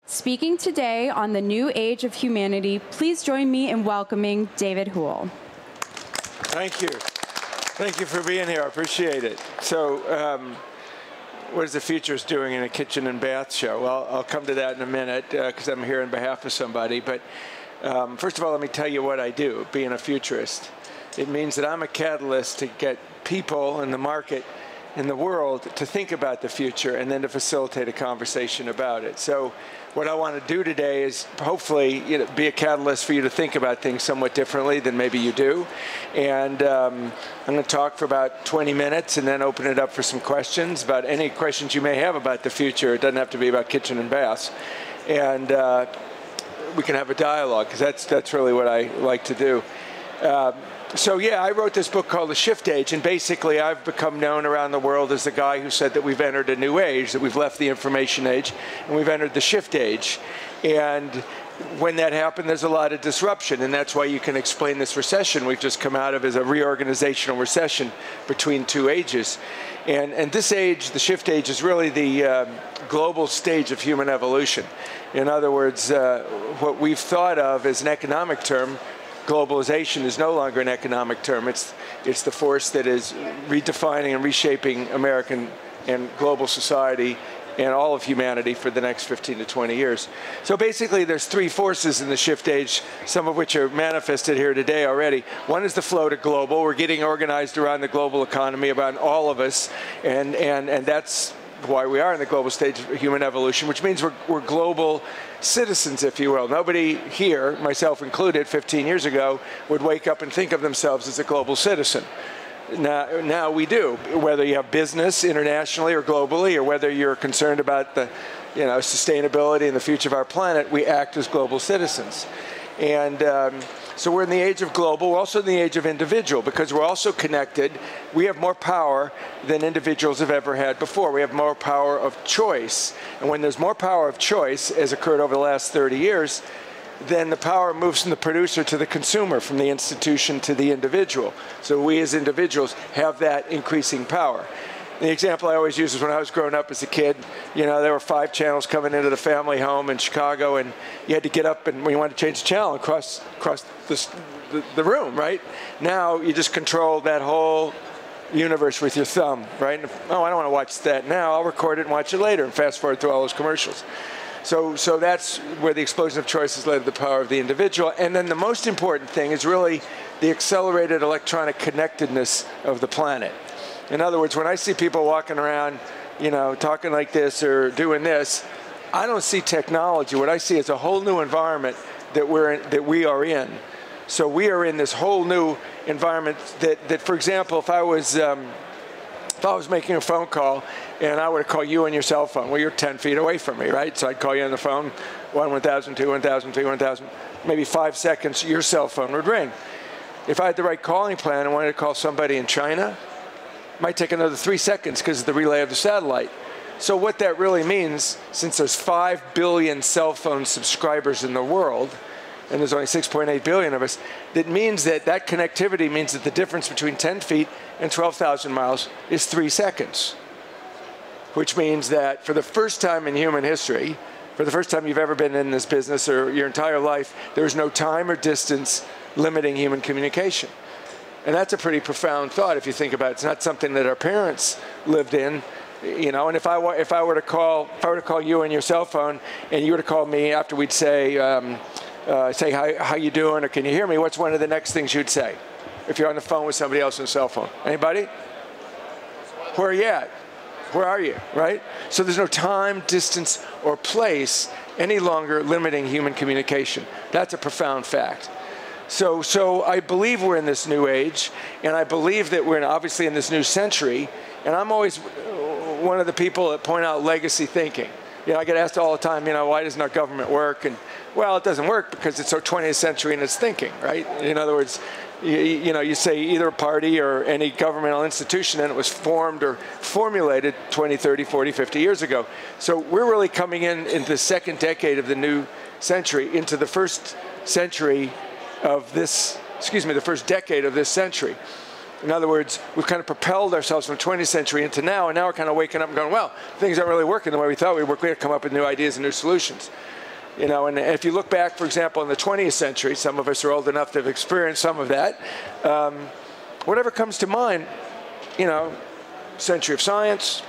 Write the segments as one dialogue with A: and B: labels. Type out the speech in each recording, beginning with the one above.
A: Speaking today on the new age of humanity, please join me in welcoming David Houle.
B: Thank you. Thank you for being here. I appreciate it. So, what is the Futurist doing in a kitchen and bath show? Well, I'll come to that in a minute because I'm here on behalf of somebody. But first of all, let me tell you what I do, being a futurist. It means that I'm a catalyst to get people in the market, in the world, to think about the future and then to facilitate a conversation about it. So what I want to do today is hopefully be a catalyst for you to think about things somewhat differently than maybe you do. And I'm going to talk for about 20 minutes and then open it up for some questions about any questions you may have about the future. It doesn't have to be about kitchen and baths. And we can have a dialogue, because that's really what I like to do. So yeah, I wrote this book called The Shift Age, and basically I've become known around the world as the guy who said that we've entered a new age, that we've left the information age, and we've entered the shift age. And when that happened, there's a lot of disruption, and that's why you can explain this recession we've just come out of as a reorganizational recession between two ages. And this age, the shift age, is really the global stage of human evolution. In other words, what we've thought of as an economic term, globalization, is no longer an economic term. It's the force that is redefining and reshaping American and global society and all of humanity for the next 15 to 20 years. So basically there's three forces in the shift age, some of which are manifested here today already. One is the flow to global. We're getting organized around the global economy, about all of us, and that's why we are in the global stage of human evolution, which means we're global citizens, if you will. Nobody here, myself included, 15 years ago, would wake up and think of themselves as a global citizen. Now we do, whether you have business internationally or globally, or whether you're concerned about the sustainability and the future of our planet, we act as global citizens. And so we're in the age of global. We're also in the age of individual, because we're also connected. We have more power than individuals have ever had before. We have more power of choice. And when there's more power of choice, as occurred over the last 30 years, then the power moves from the producer to the consumer, from the institution to the individual. So we as individuals have that increasing power. The example I always use is when I was growing up as a kid, there were 5 channels coming into the family home in Chicago, and you had to get up, and when you wanted to change the channel, across the room, right? Now you just control that whole universe with your thumb, right? And I don't want to watch that now. I'll record it and watch it later and fast forward through all those commercials. So that's where the explosion of choice has led to the power of the individual. And then the most important thing is really the accelerated electronic connectedness of the planet. In other words, when I see people walking around, talking like this or doing this, I don't see technology. What I see is a whole new environment that we are in. So we are in this whole new environment that for example, if I was making a phone call and I were to call you on your cell phone, well, you're 10 feet away from me, right? So I'd call you on the phone, 1,000, 2, 1,000, 3, 1,000, maybe 5 seconds, your cell phone would ring. If I had the right calling plan and wanted to call somebody in China, it might take another 3 seconds because of the relay of the satellite. So what that really means, since there's 5 billion cell phone subscribers in the world, and there's only 6.8 billion of us, that means that connectivity means that the difference between 10 feet and 12,000 miles is 3 seconds. Which means that for the first time in human history, for the first time you've ever been in this business or your entire life, there's no time or distance limiting human communication. And that's a pretty profound thought if you think about it. It's not something that our parents lived in, and if I were to call you on your cell phone and you were to call me after we'd say how you doing, or can you hear me, what's one of the next things you'd say if you're on the phone with somebody else on a cell phone? Anybody? Where are you at? Where are you, right? So there's no time, distance, or place any longer limiting human communication. That's a profound fact. So I believe we're in this new age, and I believe that we're obviously in this new century, and I'm always one of the people that point out legacy thinking. I get asked all the time, why doesn't our government work? And well, it doesn't work because it's so 20th century in its thinking, right? In other words, you say either a party or any governmental institution, and it was formed or formulated 20, 30, 40, 50 years ago. So we're really coming into the second decade of the new century, into the first century of this, the first decade of this century. In other words, we've kind of propelled ourselves from the 20th century into now, and now we're kind of waking up and going, well, things aren't really working the way we thought we were. We have to come up with new ideas and new solutions. You know, and if you look back, for example, in the 20th century, some of us are old enough to have experienced some of that. Whatever comes to mind, you know, century of science,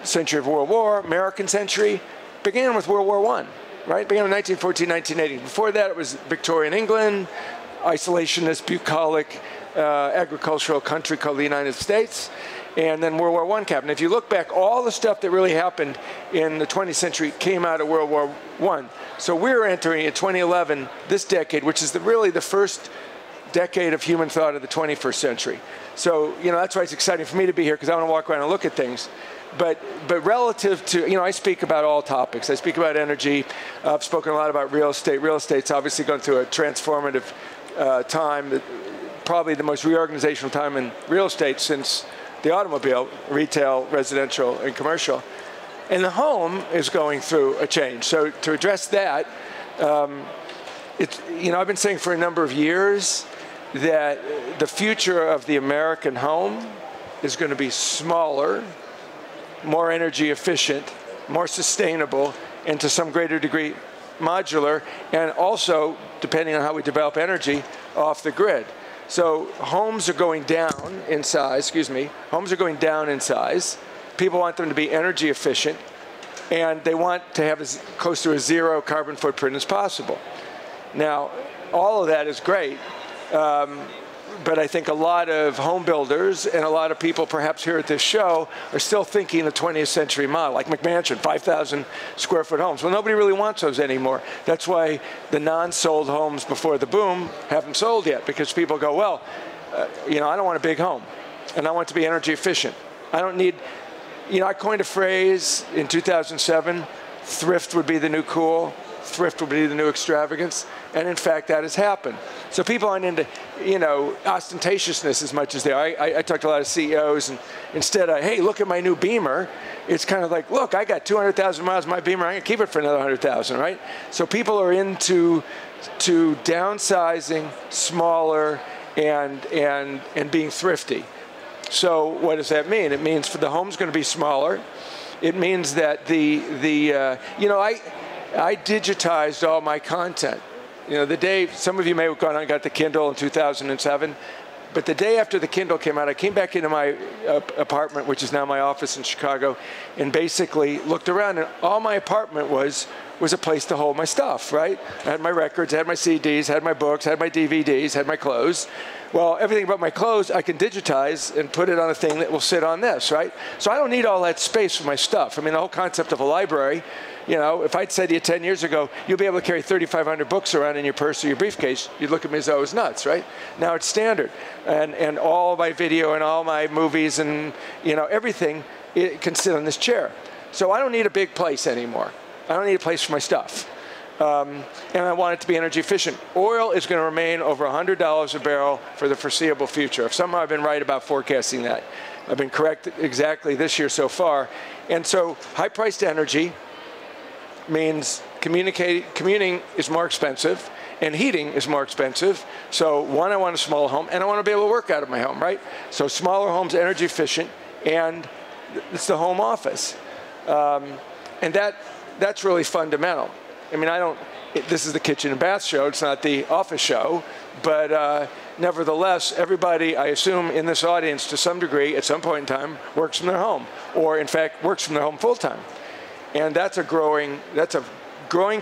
B: century of World War, American century, began with World War I, right? Began in 1914, 1980. Before that, it was Victorian England, isolationist, bucolic, agricultural country called the United States, and then World War I happened. If you look back, all the stuff that really happened in the 20th century came out of World War I. So we're entering in 2011, this decade, which is really the first decade of human thought of the 21st century. So, you know, that's why it's exciting for me to be here, because I want to walk around and look at things. But relative to, you know, I speak about all topics. I speak about energy. I've spoken a lot about real estate. Real estate's obviously gone through a transformative time, probably the most reorganizational time in real estate since the automobile, retail, residential, and commercial. And the home is going through a change. So to address that, it's, you know, I've been saying for a number of years that the future of the American home is going to be smaller, more energy efficient, more sustainable, and to some greater degree modular, and also, depending on how we develop energy, off the grid. So homes are going down in size, homes are going down in size. People want them to be energy efficient, and they want to have as close to a zero carbon footprint as possible. Now, all of that is great, but I think a lot of home builders and a lot of people perhaps here at this show are still thinking the 20th century model, like McMansion, 5,000 square foot homes. Well, nobody really wants those anymore. That's why the non-sold homes before the boom haven't sold yet, because people go, well, you know, I don't want a big home, and I want it to be energy efficient. I don't need, you know, I coined a phrase in 2007, thrift would be the new cool, thrift would be the new extravagance, and in fact, that has happened. So people aren't into, you know, ostentatiousness as much as they are. I talked to a lot of CEOs, and instead of, hey, look at my new Beamer, it's kind of like, look, I got 200,000 miles of my Beamer, I'm gonna keep it for another 100,000, right? So people are into downsizing, smaller, and being thrifty. So what does that mean? It means for the home's gonna be smaller. It means that you know, I digitized all my content. You know, the day, some of you may have gone out and got the Kindle in 2007, but the day after the Kindle came out, I came back into my apartment, which is now my office in Chicago, and basically looked around, and all my apartment was a place to hold my stuff, right? I had my records, I had my CDs, I had my books, I had my DVDs, I had my clothes. Well, everything but my clothes, I can digitize and put it on a thing that will sit on this, right? So I don't need all that space for my stuff. I mean, the whole concept of a library, you know, if I'd said to you 10 years ago, you'll be able to carry 3,500 books around in your purse or your briefcase, you'd look at me as though I was nuts, right? Now it's standard. And all my video and all my movies and, you know, everything, it can sit on this chair. So I don't need a big place anymore. I don't need a place for my stuff. And I want it to be energy efficient. Oil is going to remain over $100 a barrel for the foreseeable future. If somehow I've been right about forecasting that. I've been correct exactly this year so far. And so high-priced energy means commuting is more expensive, and heating is more expensive. So one, I want a small home, and I want to be able to work out of my home, right? So smaller homes, energy efficient, and it's the home office. And that's really fundamental. I mean, this is the kitchen and bath show, it's not the office show, but nevertheless, everybody, I assume, in this audience, to some degree, at some point in time, works from their home, or in fact, works from their home full-time. And that's a growing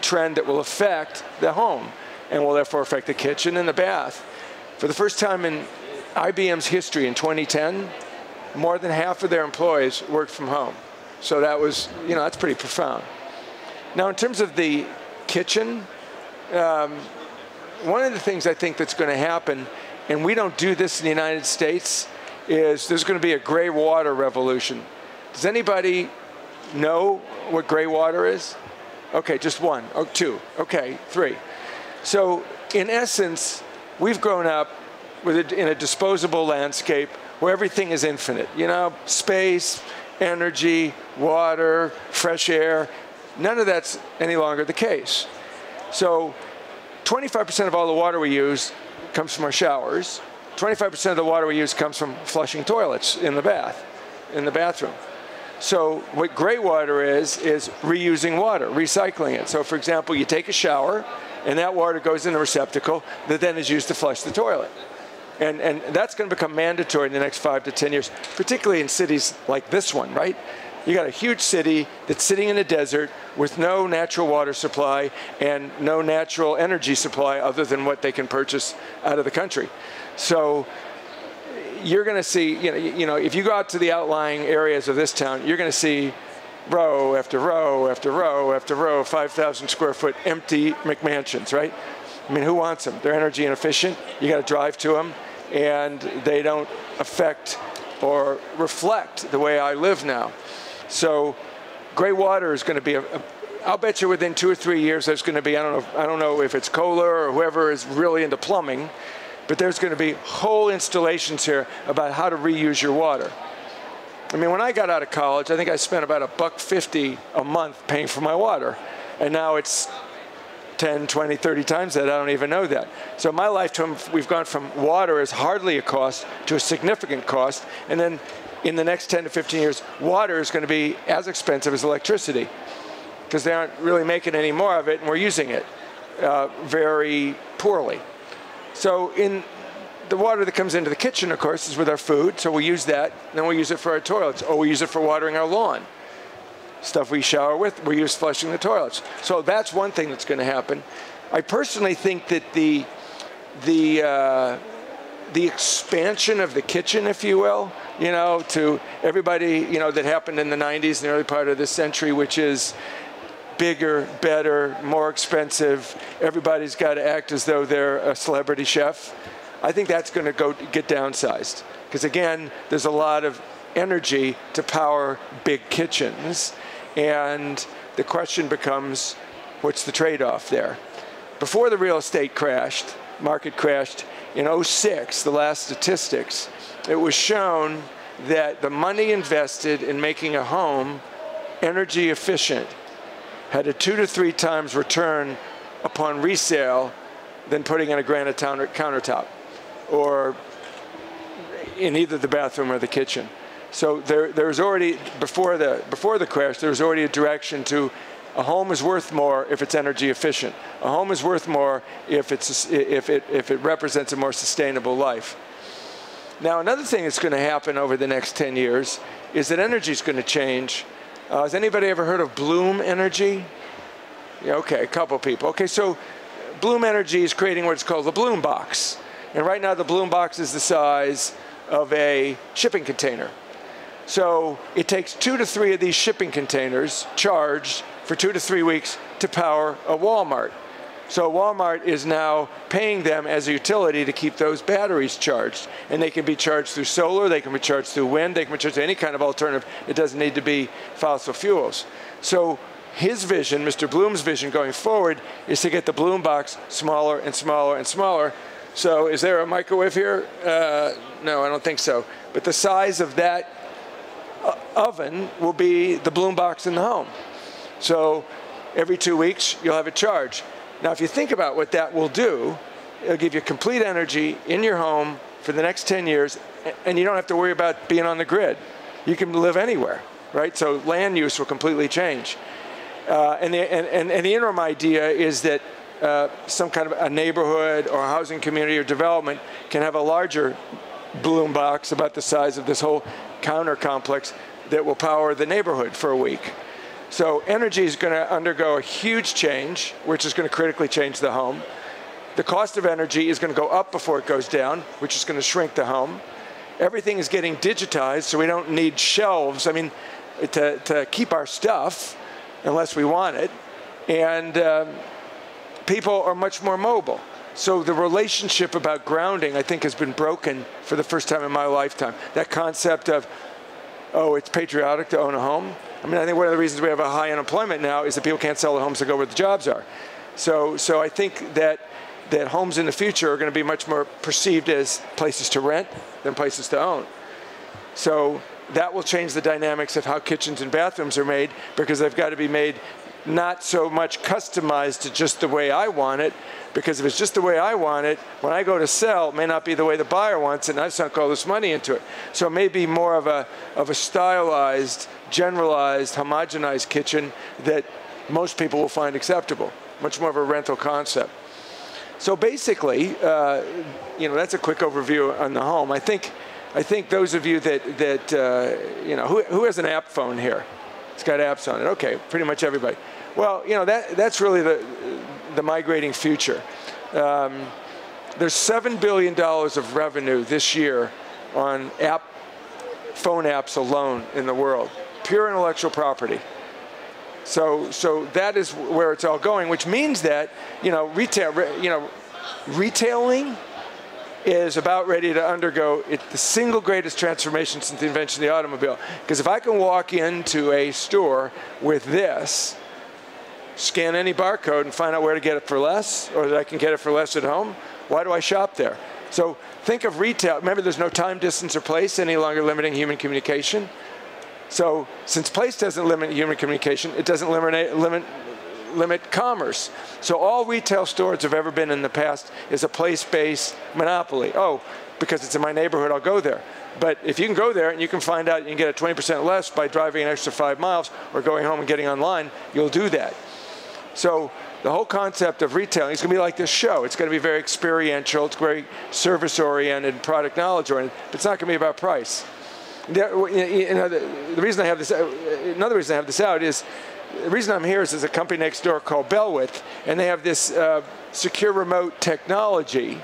B: trend that will affect the home, and will therefore affect the kitchen and the bath. For the first time in IBM's history in 2010, more than half of their employees worked from home. So that was, you know, that's pretty profound. Now, in terms of the kitchen, one of the things I think that's going to happen, and we don't do this in the United States, is there's going to be a gray water revolution. Does anybody know what gray water is? Okay, just one. Oh, two. Okay, three. So, in essence, we've grown up in a disposable landscape where everything is infinite. You know, space, energy, water, fresh air. None of that's any longer the case. So 25% of all the water we use comes from our showers. 25% of the water we use comes from flushing toilets in the bathroom. So what gray water is reusing water, recycling it. So for example, you take a shower, and that water goes in a receptacle that then is used to flush the toilet. And that's going to become mandatory in the next 5 to 10 years, particularly in cities like this one, right? You got a huge city that's sitting in a desert with no natural water supply and no natural energy supply other than what they can purchase out of the country. So you're going to see, if you go out to the outlying areas of this town, you're going to see row after row after row after row of 5,000 square foot empty McMansions, right? I mean, who wants them? They're energy inefficient. You got to drive to them, and they don't affect or reflect the way I live now. So gray water is going to be I'll bet you within 2 or 3 years there's going to be, I don't know if it's Kohler or whoever is really into plumbing, but there's going to be whole installations here about how to reuse your water. I mean, when I got out of college, I think I spent about $1.50 a month paying for my water. And now it's 10, 20, 30 times that. I don't even know that. So in my lifetime, we've gone from water as hardly a cost to a significant cost. And then in the next 10 to 15 years, water is going to be as expensive as electricity because they aren't really making any more of it, and we're using it very poorly. So in the water that comes into the kitchen, of course, is with our food, so we use that, and then we use it for our toilets, or we use it for watering our lawn. Stuff we shower with, we use flushing the toilets. So that's one thing that's going to happen. I personally think that the expansion of the kitchen, if you will, to everybody, that happened in the 90s and the early part of this century, which is bigger, better, more expensive. Everybody's got to act as though they're a celebrity chef. I think that's going to get downsized. Because again, there's a lot of energy to power big kitchens. And the question becomes, what's the trade-off there? Before the real estate market crashed, in 2006, the last statistics, it was shown that the money invested in making a home energy efficient had a 2 to 3 times return upon resale than putting in a granite countertop or in either the bathroom or the kitchen. So there's already, before the crash, there was already a direction to a home is worth more if it's energy efficient. A home is worth more if it represents a more sustainable life. Now, another thing that's going to happen over the next 10 years is that energy is going to change. Has anybody ever heard of Bloom Energy? Yeah, okay, a couple people. Okay, so Bloom Energy is creating what's called the Bloom Box. And right now the Bloom Box is the size of a shipping container. So it takes 2 to 3 of these shipping containers charged for 2 to 3 weeks to power a Walmart. So Walmart is now paying them as a utility to keep those batteries charged. And they can be charged through solar, they can be charged through wind, they can be charged through any kind of alternative. It doesn't need to be fossil fuels. So his vision, Mr. Bloom's vision going forward, is to get the Bloom Box smaller and smaller and smaller. So is there a microwave here? No, I don't think so. But the size of that oven will be the Bloom Box in the home. So every 2 weeks, you'll have it charged. Now, if you think about what that will do, it'll give you complete energy in your home for the next 10 years, and you don't have to worry about being on the grid. You can live anywhere, right? So land use will completely change. And the interim idea is that some kind of a neighborhood or a housing community or development can have a larger Bloom Box about the size of this whole counter complex that will power the neighborhood for a week. So energy is going to undergo a huge change, which is going to critically change the home. The cost of energy is going to go up before it goes down, which is going to shrink the home. Everything is getting digitized, so we don't need shelves, to keep our stuff unless we want it. And people are much more mobile. So the relationship about grounding, I think, has been broken for the first time in my lifetime. That concept of, oh, it's patriotic to own a home. I think one of the reasons we have a high unemployment now is that people can't sell their homes to go where the jobs are. So I think that homes in the future are going to be much more perceived as places to rent than places to own. So that will change the dynamics of how kitchens and bathrooms are made, because they've got to be made not so much customized to just the way I want it, because if it's just the way I want it, when I go to sell, it may not be the way the buyer wants it, and I've sunk all this money into it. So it may be more of a stylized, generalized, homogenized kitchen that most people will find acceptable, much more of a rental concept. So basically, that's a quick overview on the home. I think those of you that who has an app phone here? It's got apps on it. Okay, pretty much everybody. Well, that's really the migrating future. There's $7 billion of revenue this year on phone apps alone in the world, pure intellectual property. So that is where it's all going, which means that retailing is about ready to undergo the single greatest transformation since the invention of the automobile. Because if I can walk into a store with this, scan any barcode and find out where to get it for less, or that I can get it for less at home, why do I shop there? So think of retail. Remember, there's no time, distance, or place any longer limiting human communication. So since place doesn't limit human communication, it doesn't limit commerce. So all retail stores have ever been in the past is a place-based monopoly. Oh, because it's in my neighborhood, I'll go there. But if you can go there and you can find out you can get it 20% less by driving an extra 5 miles or going home and getting online, you'll do that. So the whole concept of retailing is going to be like this show. It's going to be very experiential. It's very service-oriented, product knowledge-oriented. But it's not going to be about price. The reason I have this, another reason I have this out is, the reason I'm here is there's a company next door called Bellwith, and they have this secure remote technology,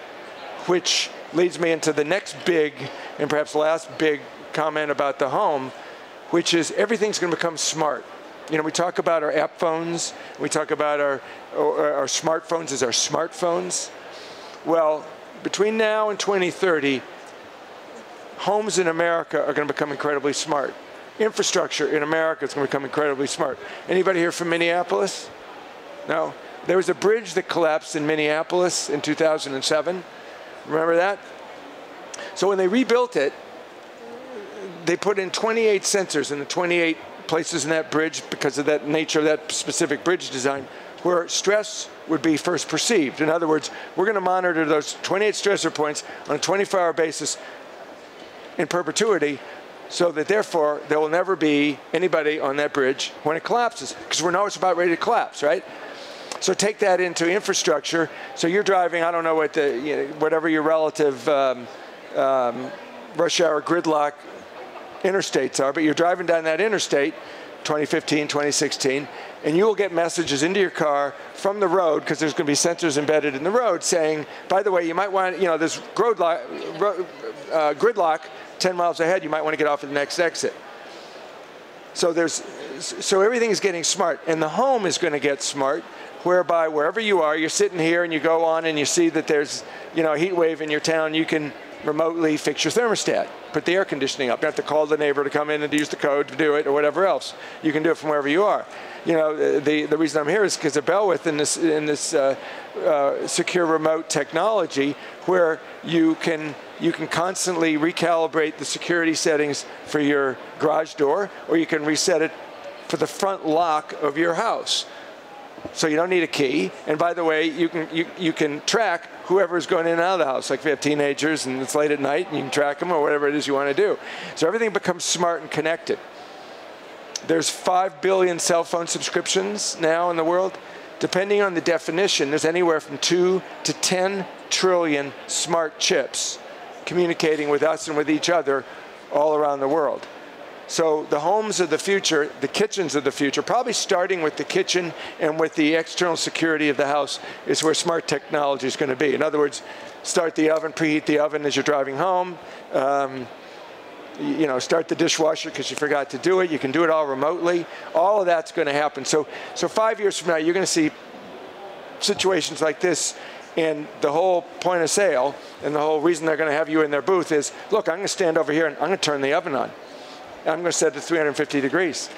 B: which leads me into the next big, and perhaps last big comment about the home, which is everything's going to become smart. We talk about our app phones, we talk about our smartphones as our smartphones. Well, between now and 2030, homes in America are going to become incredibly smart. Infrastructure in America is going to become incredibly smart. Anybody here from Minneapolis? No? There was a bridge that collapsed in Minneapolis in 2007. Remember that? So when they rebuilt it, they put in 28 sensors in the 28 places in that bridge because of that nature of that specific bridge design where stress would be first perceived. In other words, we're going to monitor those 28 stressor points on a 24-hour basis in perpetuity, so that therefore there will never be anybody on that bridge when it collapses, because we know it's about ready to collapse, right? So take that into infrastructure. So you're driving, I don't know what whatever your relative rush hour gridlock interstates are, but you're driving down that interstate, 2015, 2016, and you will get messages into your car from the road, because there's going to be sensors embedded in the road saying, by the way, you might want, this gridlock 10 miles ahead, you might want to get off at the next exit. So everything is getting smart, and the home is going to get smart, whereby wherever you are, you're sitting here and you go on and you see that there's a heat wave in your town, you can remotely fix your thermostat, put the air conditioning up. You don't have to call the neighbor to come in and use the code to do it or whatever else. You can do it from wherever you are. The reason I'm here is because of Bellwith in this secure remote technology where you can constantly recalibrate the security settings for your garage door, or you can reset it for the front lock of your house. So you don't need a key. And by the way, you can track whoever's going in and out of the house. Like if you have teenagers and it's late at night, you can track them or whatever it is you want to do. So everything becomes smart and connected. There's 5 billion cell phone subscriptions now in the world. Depending on the definition, there's anywhere from 2 to 10 trillion smart chips communicating with us and with each other all around the world. So the homes of the future, the kitchens of the future, probably starting with the kitchen and with the external security of the house, is where smart technology is going to be. In other words, start the oven, preheat the oven as you're driving home. Start the dishwasher because you forgot to do it. You can do it all remotely. All of that's going to happen. So 5 years from now, you're going to see situations like this. And the whole point of sale and the whole reason they're going to have you in their booth is, look, I'm going to stand over here and I'm going to turn the oven on. I'm going to set it to 350 degrees,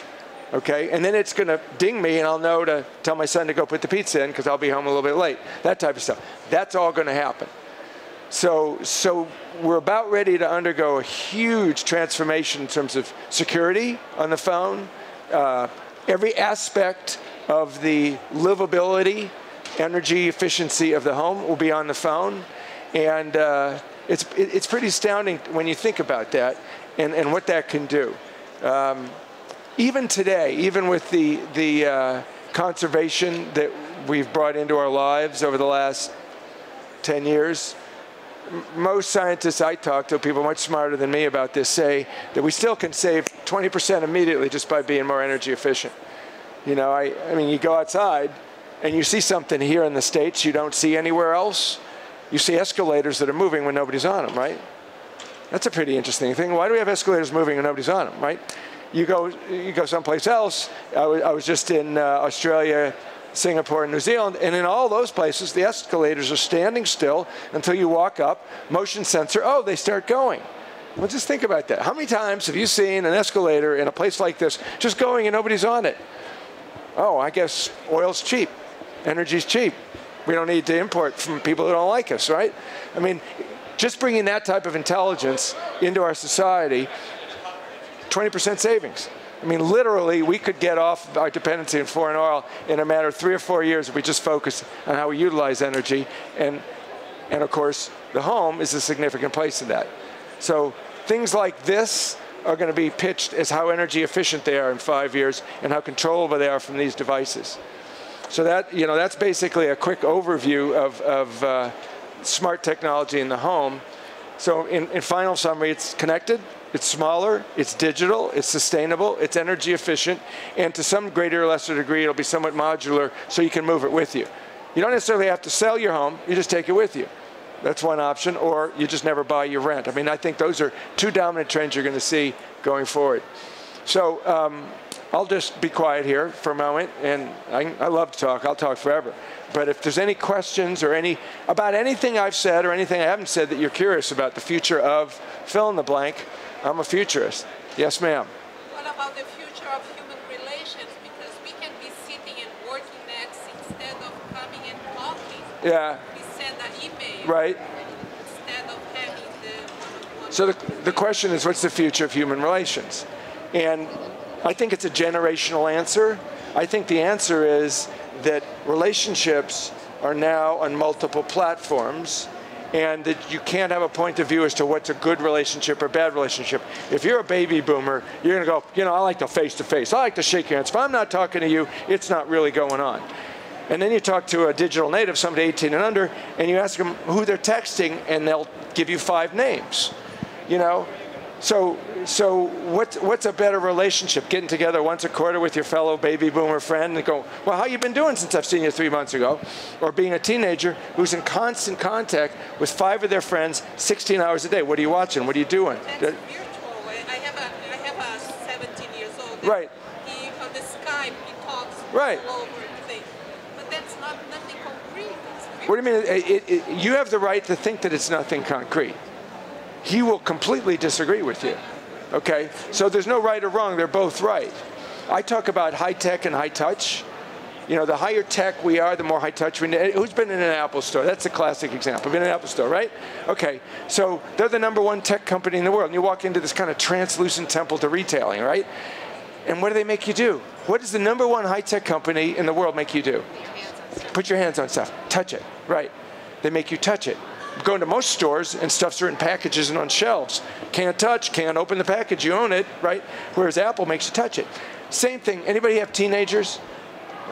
B: okay? And then it's going to ding me, and I'll know to tell my son to go put the pizza in because I'll be home a little bit late. That type of stuff. That's all going to happen. So we're about ready to undergo a huge transformation in terms of security on the phone. Every aspect of the livability, energy efficiency of the home will be on the phone. And it's pretty astounding when you think about that and what that can do. Even today, even with the conservation that we've brought into our lives over the last 10 years, most scientists I talk to, people much smarter than me about this, say that we still can save 20% immediately just by being more energy efficient. You know, I mean, you go outside and you see something here in the States you don't see anywhere else. You see escalators that are moving when nobody's on them, right? That's a pretty interesting thing. Why do we have escalators moving when nobody's on them, right? You go someplace else. I was just in Australia, Singapore, and New Zealand, and in all those places, the escalators are standing still until you walk up, motion sensor, oh, they start going. Well, just think about that. How many times have you seen an escalator in a place like this just going and nobody's on it? Oh, I guess oil's cheap. Energy's cheap. We don't need to import from people who don't like us, right? I mean, just bringing that type of intelligence into our society, 20% savings. I mean, literally, we could get off our dependency on foreign oil in a matter of 3 or 4 years if we just focus on how we utilize energy. And of course, the home is a significant place in that. So things like this are going to be pitched as how energy efficient they are in 5 years and how controllable they are from these devices. So that, you know, that's basically a quick overview of smart technology in the home. So in final summary, it's connected. It's smaller, it's digital, it's sustainable, it's energy efficient, and to some greater or lesser degree, it'll be somewhat modular so you can move it with you. You don't necessarily have to sell your home, you just take it with you. That's one option, or you just never buy, you rent. I mean, I think those are two dominant trends you're going to see going forward. So I'll just be quiet here for a moment, and I love to talk, I'll talk forever. But if there's any questions or about anything I've said or anything I haven't said that you're curious about the future of fill in the blank, I'm a futurist. Yes, ma'am.
C: What about the future of human relations? Because we can be sitting and working next instead of coming and talking.
B: Yeah.
C: We send an email.
B: Right.
C: Instead of having the one-on-one.
B: So the question is, what's the future of human relations? And I think it's a generational answer. I think the answer is that relationships are now on multiple platforms, and that you can't have a point of view as to what's a good relationship or bad relationship. If you're a baby boomer, you're going to go, you know, I like the face-to-face. I like to shake hands. If I'm not talking to you, it's not really going on. And then you talk to a digital native, somebody 18 and under, and you ask them who they're texting, and they'll give you 5 names, you know? So what's a better relationship? Getting together once a quarter with your fellow baby boomer friend and go, well, how you been doing since I've seen you 3 months ago? Or being a teenager who's in constant contact with 5 of their friends 16 hours a day. What are you watching? What are you doing?
C: That's virtual. I have a 17 years old.
B: Right.
C: He, on the Skype, he talks
B: right.
C: all over things. But that's nothing concrete.
B: What do you mean? You have the right to think that it's nothing concrete. He will completely disagree with you, okay? So there's no right or wrong, they're both right. I talk about high tech and high touch. You know, the higher tech we are, the more high touch we need. Who's been in an Apple store? That's a classic example. Been in an Apple store, right? Okay, so they're the #1 tech company in the world, and you walk into this kind of translucent temple to retailing, right? And what do they make you do? What does the #1 high-tech company in the world make you do? Put your hands on stuff, touch it, right? They make you touch it. Go into most stores and stuff's in packages and on shelves. Can't touch, can't open the package, you own it, right? Whereas Apple makes you touch it. Same thing, anybody have teenagers?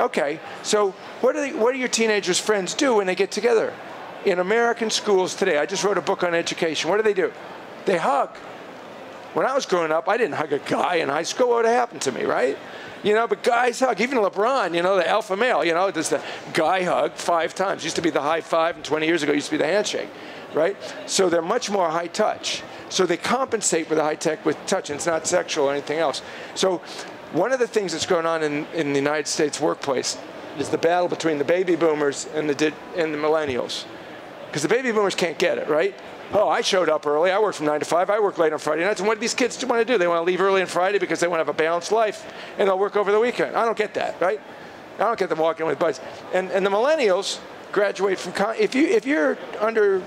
B: Okay, so what do your teenagers' friends do when they get together? In American schools today, I just wrote a book on education, what do? They hug. When I was growing up, I didn't hug a guy in high school, what would have happened to me, right? You know, but guys hug. Even LeBron, you know, the alpha male, you know, does the guy hug 5 times. Used to be the high five, and 20 years ago used to be the handshake, right? So they're much more high touch. So they compensate with the high tech with touch, and it's not sexual or anything else. So one of the things that's going on in the United States workplace is the battle between the baby boomers and the millennials. Because the baby boomers can't get it, right? Oh, I showed up early. I work from 9 to 5. I work late on Friday nights. And what do these kids want to do? They want to leave early on Friday because they want to have a balanced life, and they'll work over the weekend. I don't get that, right? I don't get them walking with buds. And the millennials graduate from, if you're under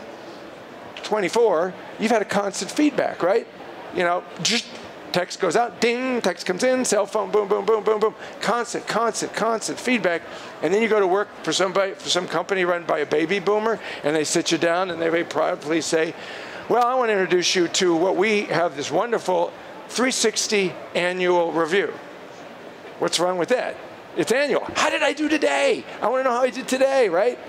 B: 24, you've had a constant feedback, right? You know, just Text goes out, ding, text comes in, cell phone, boom, boom, boom, boom, boom. Constant feedback. And then you go to work for somebody, for some company run by a baby boomer, and they sit you down and they very proudly say, well, I want to introduce you to what we have, this wonderful 360 annual review. What's wrong with that? It's annual. How did I do today? I want to know how I did today, right?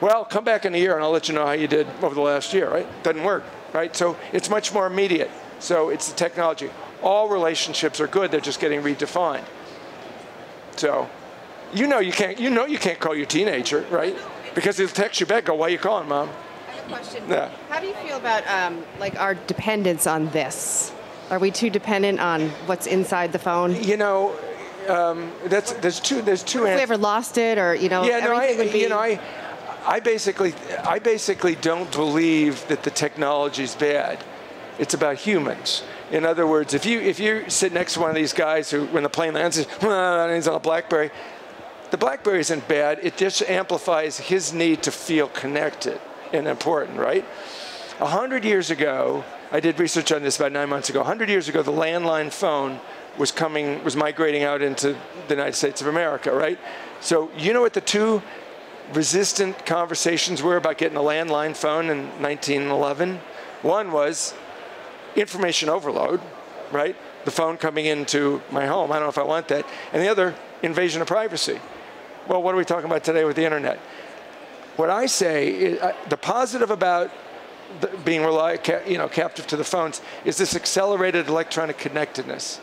B: Well, come back in a year and I'll let you know how you did over the last year, right? Doesn't work, right? So it's much more immediate. So it's the technology. All relationships are good. They're just getting redefined. So you know you can't call your teenager, right? Because he'll text you back, go, why are you calling, Mom?
D: I have a question.
B: Yeah.
D: How do you feel about like our dependence on this? Are we too dependent on what's inside the phone?
B: You know, there's two
D: If we
B: answers.
D: ever lost it, or you know,
B: Yeah, no,
D: everything would be.
B: I basically don't believe that the technology is bad. It's about humans. In other words, if you sit next to one of these guys who, when the plane lands, he's on a BlackBerry, the BlackBerry isn't bad. It just amplifies his need to feel connected and important, right? 100 years ago, I did research on this about 9 months ago. 100 years ago, the landline phone was migrating out into the United States of America, right? So you know what the two resistant conversations were about getting a landline phone in 1911? One was information overload, right? The phone coming into my home, I don't know if I want that. And the other, invasion of privacy. Well, what are we talking about today with the internet? What I say is, the positive about being captive to the phones is this accelerated electronic connectedness.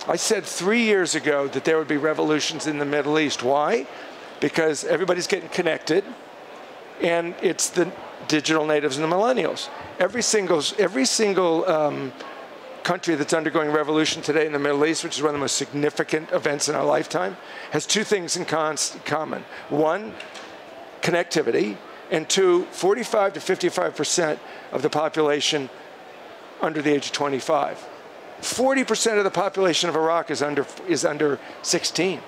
B: I said 3 years ago that there would be revolutions in the Middle East. Why? Because everybody's getting connected, and it's the digital natives and the millennials. Every single country that's undergoing revolution today in the Middle East, which is one of the most significant events in our lifetime, has two things in common. One, connectivity, and two, 45 to 55% of the population under the age of 25. 40% of the population of Iraq is under 16.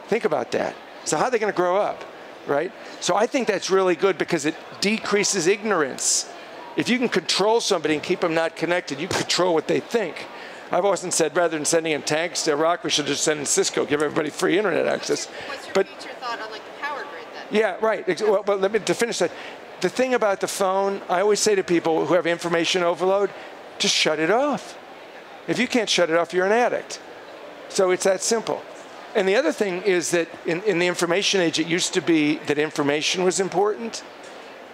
B: Think about that. So how are they going to grow up, right? So I think that's really good because it decreases ignorance. If you can control somebody and keep them not connected, you can control what they think. I've often said rather than sending in tanks to Iraq, we should just send in Cisco, give everybody free internet access.
C: What's your future thought on like the power grid then?
B: Yeah, right. Well, but let me to finish that. The thing about the phone, I always say to people who have information overload, just shut it off. If you can't shut it off, you're an addict. So it's that simple. And the other thing is that in the information age, it used to be that information was important.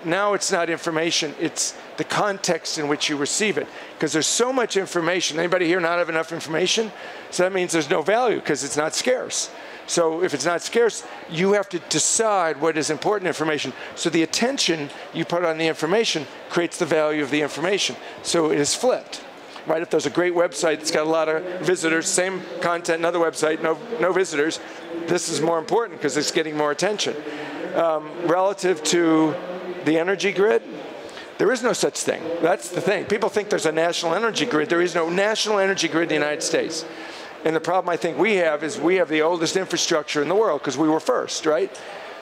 B: Now it's not information, it's the context in which you receive it. Because there's so much information. Anybody here not have enough information? So that means there's no value because it's not scarce. So if it's not scarce, you have to decide what is important information. So the attention you put on the information creates the value of the information. So it is flipped. Right? If there's a great website that's got a lot of visitors, same content, another website, no visitors, this is more important because it's getting more attention. Relative to the energy grid, there is no such thing. That's the thing. People think there's a national energy grid. There is no national energy grid in the United States. And the problem I think we have is we have the oldest infrastructure in the world because we were first, right?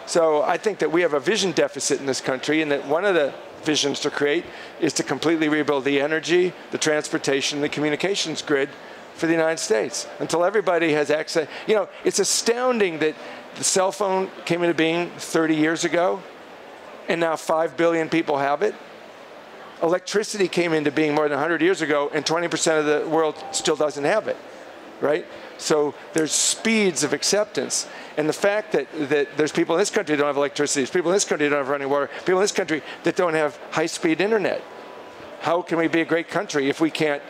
B: So I think that we have a vision deficit in this country, and that one of the visions to create is to completely rebuild the energy, the transportation, the communications grid for the United States until everybody has access. You know, it's astounding that the cell phone came into being 30 years ago, and now 5 billion people have it. Electricity came into being more than 100 years ago, and 20% of the world still doesn't have it, right? So there's speeds of acceptance. And the fact that there's people in this country that don't have electricity, there's people in this country that don't have running water, people in this country that don't have high-speed internet. How can we be a great country if we can't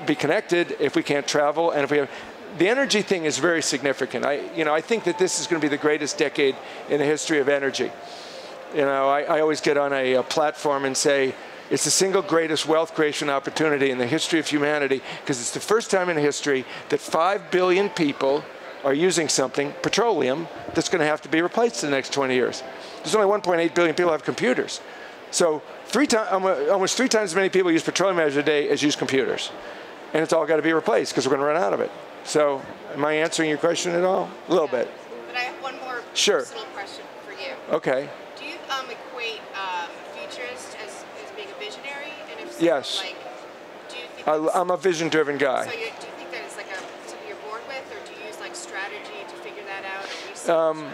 B: be connected, if we can't travel, and if we have... The energy thing is very significant. I think that this is going to be the greatest decade in the history of energy. You know, I always get on a platform and say, it's the single greatest wealth creation opportunity in the history of humanity, because it's the first time in history that 5 billion people are using something, petroleum, that's going to have to be replaced in the next 20 years. There's only 1.8 billion people who have computers. So almost 3 times as many people use petroleum a day as use computers. And it's all got to be replaced because we're going to run out of it. So am I answering your question at all? A little bit.
C: But I have one more
B: Sure.
C: personal question for you.
B: Okay.
C: Do you equate futurist as being a visionary? And if so,
B: Yes.
C: like, do you think
B: I'm a vision-driven guy.
D: So do you think that it's like something you're born with, or do you use like strategy to figure that out, or research?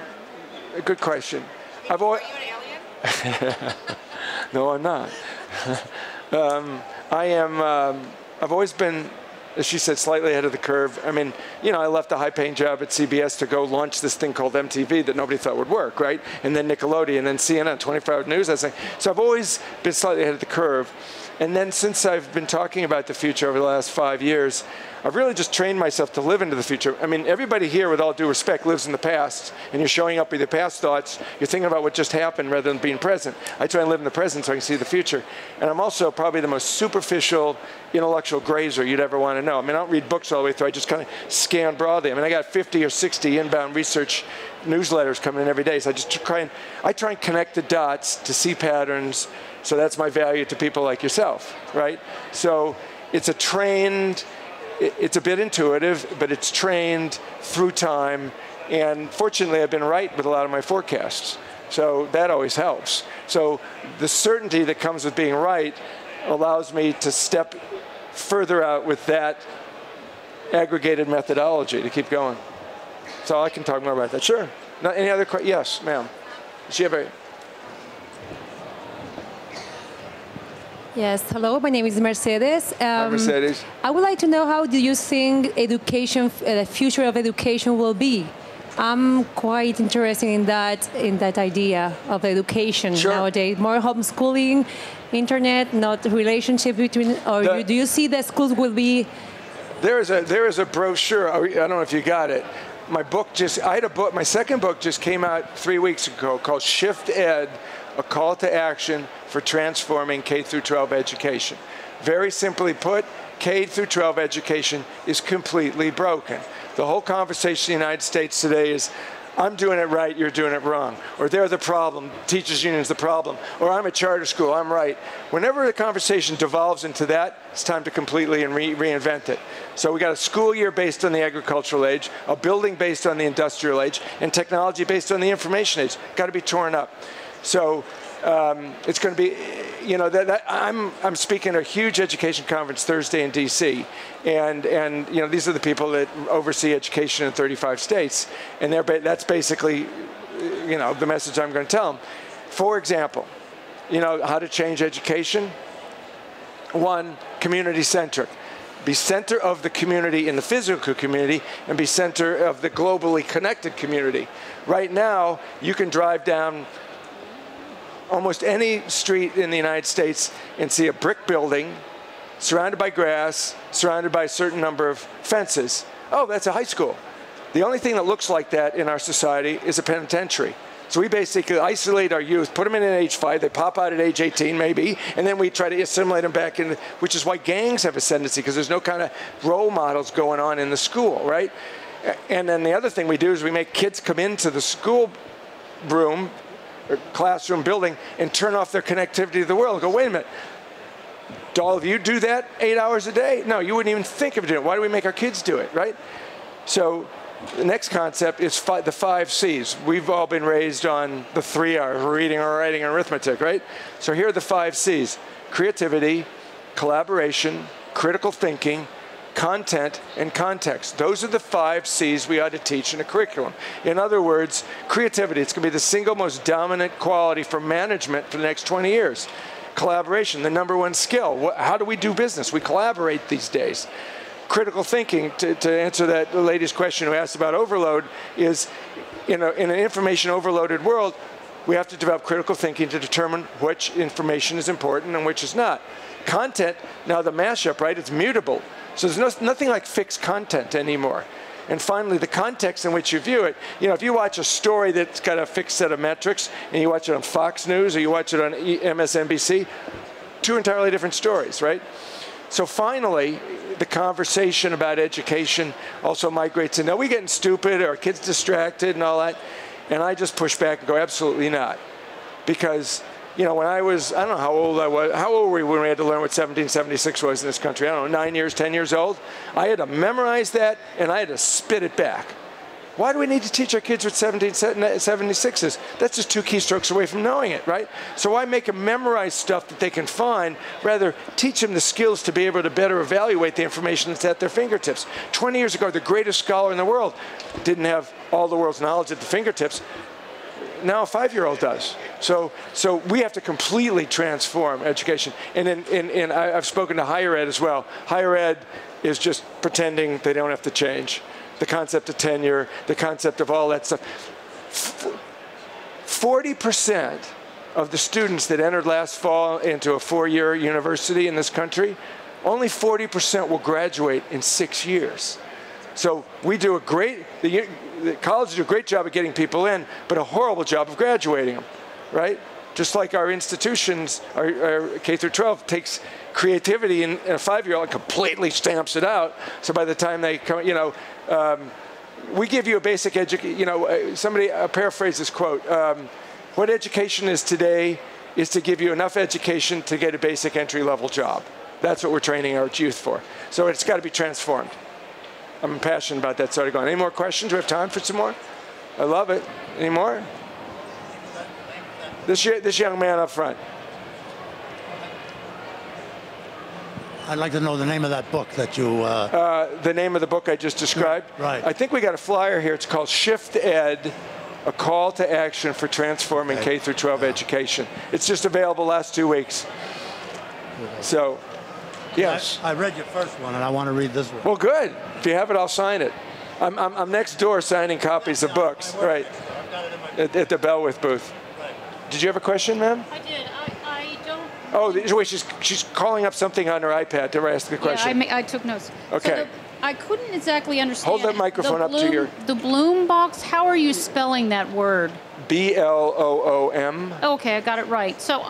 B: A good question.
D: Are you an alien?
B: No, I'm not. I am. I've always been, as she said, slightly ahead of the curve. I mean, you know, I left a high-paying job at CBS to go launch this thing called MTV that nobody thought would work, right? And then Nickelodeon, and then CNN, 24-hour news. So I've always been slightly ahead of the curve. And then since I've been talking about the future over the last 5 years, I've really just trained myself to live into the future. I mean, everybody here, with all due respect, lives in the past, and you're showing up with your past thoughts. You're thinking about what just happened rather than being present. I try and live in the present so I can see the future. And I'm also probably the most superficial intellectual grazer you'd ever want to know. I mean, I don't read books all the way through. I just kind of scan broadly. I mean, I got 50 or 60 inbound research newsletters coming in every day. So I just try and connect the dots to see patterns. So that's my value to people like yourself, right? So it's it's a bit intuitive, but it's trained through time. And fortunately, I've been right with a lot of my forecasts. So that always helps. So the certainty that comes with being right allows me to step further out with that aggregated methodology to keep going. So I can talk more about that. Sure. Not any other questions? Yes, ma'am. Does she have a...
E: Yes, hello, my name is Mercedes.
B: Hi, Mercedes.
E: I would like to know, how do you think education, the future of education will be? I'm quite interested in that idea of education nowadays. More homeschooling, internet, not relationship between, or do you see that schools will be...
B: There is a brochure, I don't know if you got it. My second book just came out 3 weeks ago called Shift Ed, a call to action for transforming K through 12 education. Very simply put, K through 12 education is completely broken. The whole conversation in the United States today is, I'm doing it right, you're doing it wrong. Or they're the problem, teachers' union's the problem. Or I'm a charter school, I'm right. Whenever the conversation devolves into that, it's time to completely reinvent it. So we got a school year based on the agricultural age, a building based on the industrial age, and technology based on the information age. Got to be torn up. So it's going to be, you know, I'm speaking at a huge education conference Thursday in DC, and you know, these are the people that oversee education in 35 states, and that's basically, you know, the message I'm going to tell them. For example, you know, how to change education. One, community-centric. Be center of the community in the physical community, and be center of the globally connected community. Right now, you can drive down almost any street in the United States and see a brick building surrounded by grass, surrounded by a certain number of fences. Oh, that's a high school. The only thing that looks like that in our society is a penitentiary. So we basically isolate our youth, put them in at age 5, they pop out at age 18 maybe, and then we try to assimilate them back in, which is why gangs have ascendancy, because there's no kind of role models going on in the school, right? And then the other thing we do is we make kids come into the school room, or classroom building, and turn off their connectivity to the world and go, wait a minute, do all of you do that 8 hours a day? No, you wouldn't even think of doing it. Why do we make our kids do it, right? So the next concept is the 5 C's. We've all been raised on the 3 R's, reading, writing, and arithmetic, right? So here are the 5 C's: creativity, collaboration, critical thinking, content, and context. Those are the 5 C's we ought to teach in a curriculum. In other words, creativity, it's going to be the single most dominant quality for management for the next 20 years. Collaboration, the #1 skill. How do we do business? We collaborate these days. Critical thinking, to answer that lady's question who asked about overload, is in an information overloaded world, we have to develop critical thinking to determine which information is important and which is not. Content, now the mashup, right, it's mutable. So there's nothing like fixed content anymore. And finally, the context in which you view it. You know, if you watch a story that's got a fixed set of metrics, and you watch it on Fox News or you watch it on MSNBC, 2 entirely different stories, right? So finally, the conversation about education also migrates in, are we getting stupid? Are kids distracted and all that? And I just push back and go, absolutely not. Because, you know, when I don't know how old I was. How old were we when we had to learn what 1776 was in this country? I don't know, 9 years, 10 years old? I had to memorize that, and I had to spit it back. Why do we need to teach our kids what 1776 is? That's just 2 keystrokes away from knowing it, right? So why make them memorize stuff that they can find? Rather, teach them the skills to be able to better evaluate the information that's at their fingertips. 20 years ago, the greatest scholar in the world didn't have all the world's knowledge at the fingertips. Now a 5-year-old does. So we have to completely transform education. And I've spoken to higher ed as well. Higher ed is just pretending they don't have to change. The concept of tenure, the concept of all that stuff. 40% of the students that entered last fall into a 4-year university in this country, only 40% will graduate in 6 years. So we do a great, the colleges do a great job of getting people in, but a horrible job of graduating them, right? Just like our institutions, our K through 12 takes creativity in a 5-year-old and completely stamps it out. So by the time they come, we give you a basic education, somebody paraphrase this quote, what education is today is to give you enough education to get a basic entry-level job. That's what we're training our youth for. So it's got to be transformed. I'm passionate about that sort of going. Any more questions? Do we have time for some more? I love it. Any more? This young man up front.
F: I'd like to know the name of that book that you...
B: The name of the book I just described?
F: Right.
B: I think we got a flyer here. It's called Shift Ed, A Call to Action for Transforming K through 12 Education. It's just available last 2 weeks. So, yes.
F: I read your first one, and I want to read this one.
B: Well, good. If you have it, I'll sign it. I'm next door signing copies of books. Right. At the Bellwith booth. Did you have a question, ma'am?
G: I did. I don't...
B: Oh, wait, she's calling up something on her iPad to ask the question.
G: Yeah, I took notes.
B: Okay.
G: So I couldn't exactly understand.
B: Hold that microphone up to your...
G: The Bloom box, how are you spelling that word?
B: B-L-O-O-M.
G: Okay, I got it right. So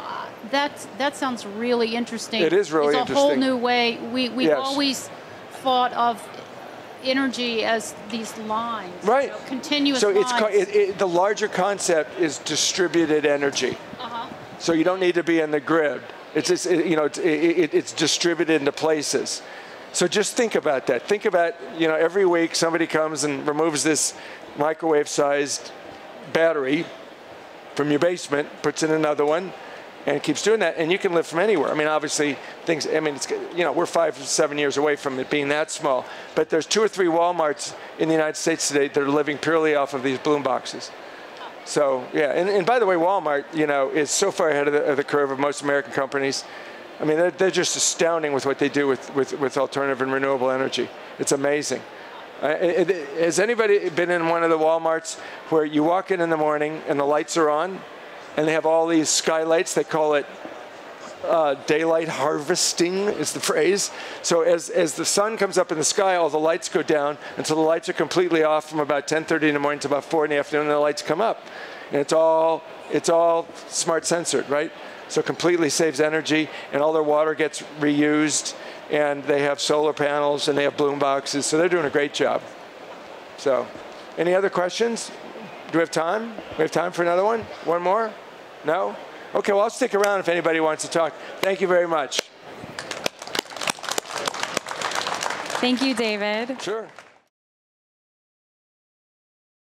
G: that sounds really interesting.
B: It is really interesting.
G: It's a whole new way. We've always thought of energy as these lines.
B: Right.
G: Continuous
B: lines.
G: So
B: the larger concept is distributed energy. So you don't need to be in the grid. It's just, it's distributed into places. So just think about that. Think about, every week somebody comes and removes this microwave-sized battery from your basement, puts in another one, and keeps doing that. And you can live from anywhere. I mean, obviously, we're 5 to 7 years away from it being that small. But there's 2 or 3 Walmarts in the United States today that are living purely off of these Bloom boxes. So, yeah, and by the way, Walmart, is so far ahead of the curve of most American companies. I mean, they're just astounding with what they do with alternative and renewable energy. It's amazing. Has anybody been in one of the Walmarts where you walk in the morning and the lights are on, and they have all these skylights? They call it daylight harvesting is the phrase. So as the sun comes up in the sky, all the lights go down until the lights are completely off from about 10:30 in the morning to about 4 in the afternoon, and the lights come up. And it's all smart sensored, right? So completely saves energy, and all their water gets reused, and they have solar panels, and they have Bloom boxes, so they're doing a great job. So, any other questions? Do we have time? We have time for another one? One more? No? Okay, well, I'll stick around if anybody wants to talk. Thank you very much.
A: Thank you, David.
B: Sure.